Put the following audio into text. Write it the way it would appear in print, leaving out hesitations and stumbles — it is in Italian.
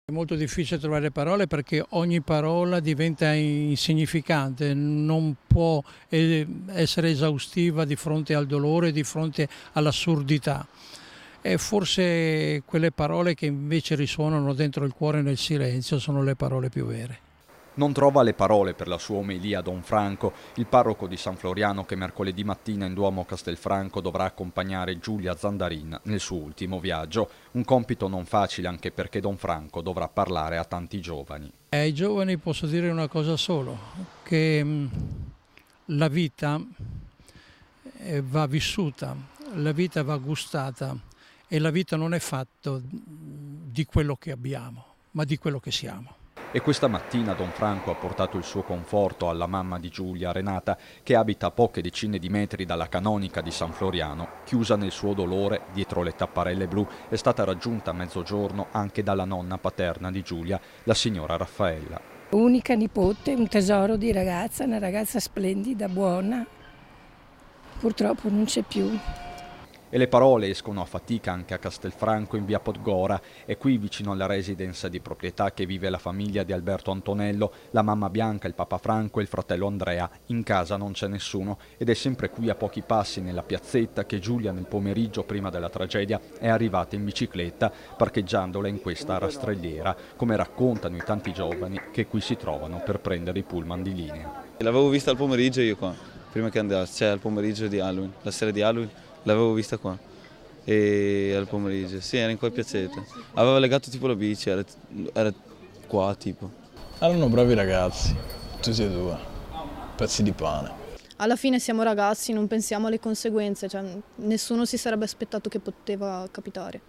È molto difficile trovare parole perché ogni parola diventa insignificante, non può essere esaustiva di fronte al dolore, di fronte all'assurdità. E forse quelle parole che invece risuonano dentro il cuore nel silenzio sono le parole più vere. Non trova le parole per la sua omelia Don Franco, il parroco di San Floriano che mercoledì mattina in Duomo a Castelfranco dovrà accompagnare Giulia Zandarin nel suo ultimo viaggio. Un compito non facile anche perché Don Franco dovrà parlare a tanti giovani. Ai giovani posso dire una cosa solo, che la vita va vissuta, la vita va gustata e la vita non è fatta di quello che abbiamo, ma di quello che siamo. E questa mattina Don Franco ha portato il suo conforto alla mamma di Giulia, Renata, che abita a poche decine di metri dalla canonica di San Floriano. Chiusa nel suo dolore, dietro le tapparelle blu, è stata raggiunta a mezzogiorno anche dalla nonna paterna di Giulia, la signora Raffaella. Unica nipote, un tesoro di ragazza, una ragazza splendida, buona. Purtroppo non c'è più. E le parole escono a fatica anche a Castelfranco in via Podgora, è qui vicino alla residence di proprietà che vive la famiglia di Alberto Antonello, la mamma Bianca, il papà Franco e il fratello Andrea. In casa non c'è nessuno ed è sempre qui a pochi passi nella piazzetta che Giulia nel pomeriggio prima della tragedia è arrivata in bicicletta parcheggiandola in questa rastrelliera, come raccontano i tanti giovani che qui si trovano per prendere i pullman di linea. L'avevo vista al pomeriggio io qua, prima che andassi, cioè al pomeriggio di Halloween, la sera di Halloween. L'avevo vista qua e al pomeriggio, sì, era in quel piazzetta. Aveva legato tipo la bici, era qua tipo. Erano bravi ragazzi, tutti e due, pezzi di pane. Alla fine siamo ragazzi, non pensiamo alle conseguenze, cioè nessuno si sarebbe aspettato che poteva capitare.